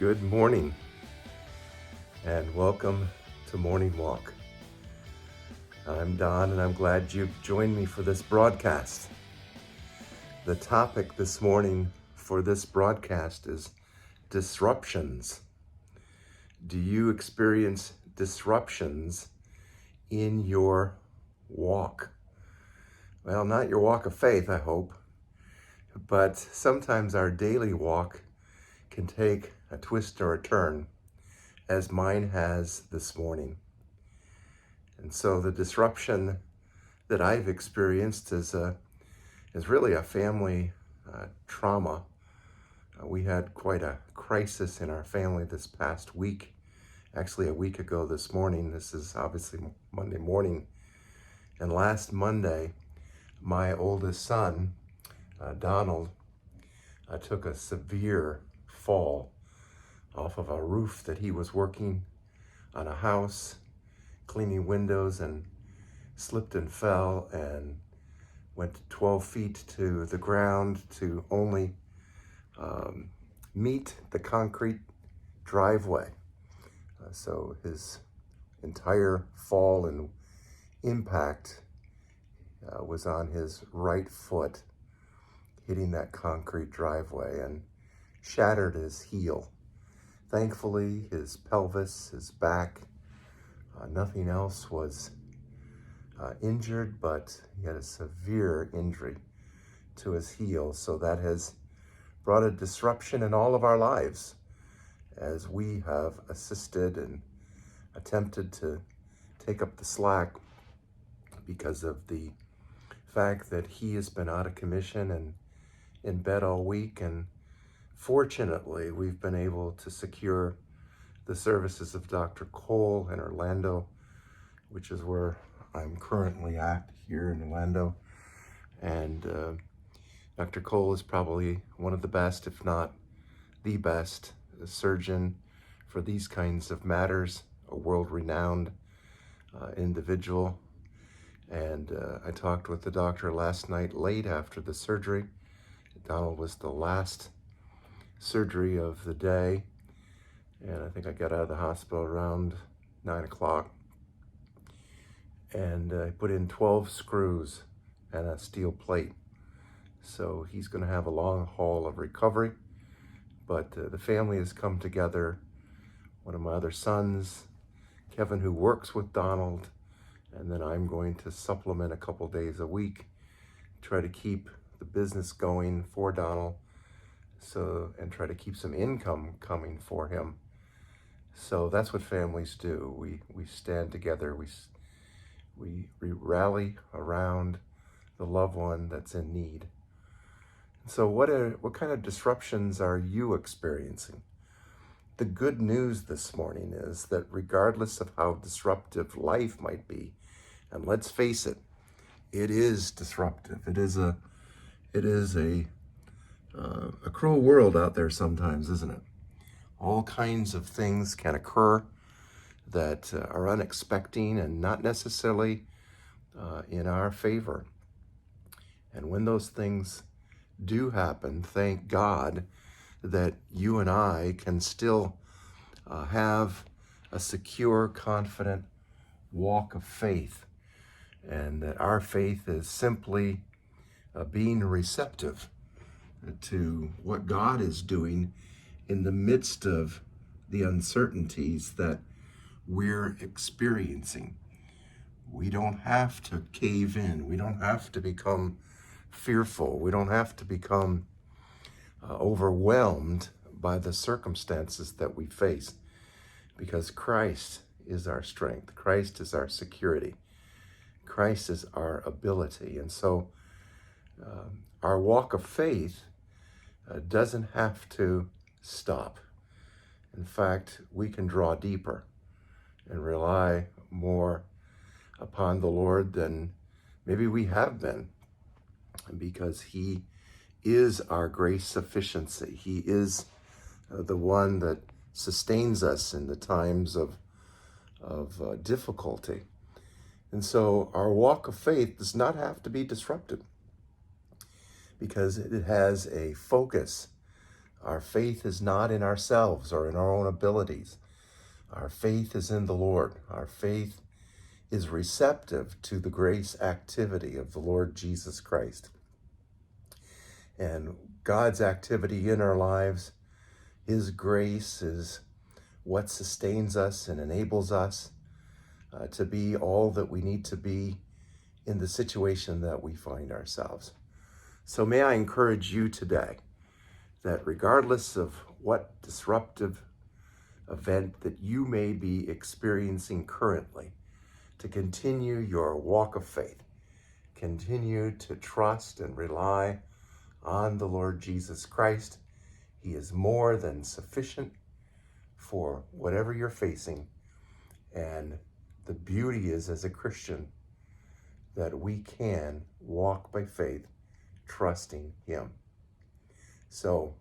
Good morning and welcome to Morning Walk. I'm Don and I'm glad you've joined me for this broadcast. The topic this morning for this broadcast is disruptions. Do you experience disruptions in your walk? Well, not your walk of faith, I hope, but sometimes our daily walk can take a twist or a turn, as mine has this morning. And so the disruption that I've experienced is really a family trauma. We had quite a crisis in our family this past week, actually a week ago this morning. This is obviously Monday morning. And last Monday, my oldest son, Donald, took a severe fall off of a roof that he was working on a house, cleaning windows, and slipped and fell and went 12 feet to the ground to only meet the concrete driveway. So his entire fall and impact was on his right foot, hitting that concrete driveway and shattered his heel. Thankfully, his pelvis, his back, nothing else was injured, but he had a severe injury to his heel. So that has brought a disruption in all of our lives as we have assisted and attempted to take up the slack because of the fact that he has been out of commission and in bed all week. And fortunately, we've been able to secure the services of Dr. Cole in Orlando, which is where I'm currently at here in Orlando. And Dr. Cole is probably one of the best, if not the best, surgeon for these kinds of matters, a world-renowned individual. And I talked with the doctor last night late after the surgery. Donald was the last surgery of the day, and I think I got out of the hospital around 9 o'clock. And I put in 12 screws and a steel plate. So he's going to have a long haul of recovery, but the family has come together. One of my other sons, Kevin, who works with Donald, and then I'm going to supplement a couple days a week, try to keep the business going for Donald, and try to keep some income coming for him. So that's what families do. We stand together. We rally around the loved one that's in need. So what kind of disruptions are you experiencing? The good news this morning is that regardless of how disruptive life might be, and let's face it, it is disruptive. It is a cruel world out there sometimes, isn't it? All kinds of things can occur that are unexpected and not necessarily in our favor. And when those things do happen, thank God that you and I can still have a secure, confident walk of faith, and that our faith is simply being receptive to what God is doing in the midst of the uncertainties that we're experiencing. We don't have to cave in. We don't have to become fearful. We don't have to become overwhelmed by the circumstances that we face, because Christ is our strength. Christ is our security. Christ is our ability. And so our walk of faith doesn't have to stop. In fact, we can draw deeper and rely more upon the Lord than maybe we have been, because He is our grace sufficiency. He is the one that sustains us in the times of difficulty. And so our walk of faith does not have to be disrupted, because it has a focus Our faith is not in ourselves or in our own abilities. Our faith is in the Lord. Our faith is receptive to the grace activity of the Lord Jesus Christ. And God's activity in our lives, His grace is what sustains us and enables us to be all that we need to be in the situation that we find ourselves. So may I encourage you today that regardless of what disruptive event that you may be experiencing currently, to continue your walk of faith, continue to trust and rely on the Lord Jesus Christ. He is more than sufficient for whatever you're facing. And the beauty is, as a Christian, that we can walk by faith, trusting Him. So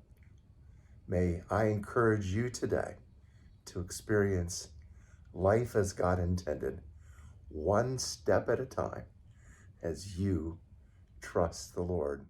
may I encourage you today to experience life as God intended, one step at a time, as you trust the Lord.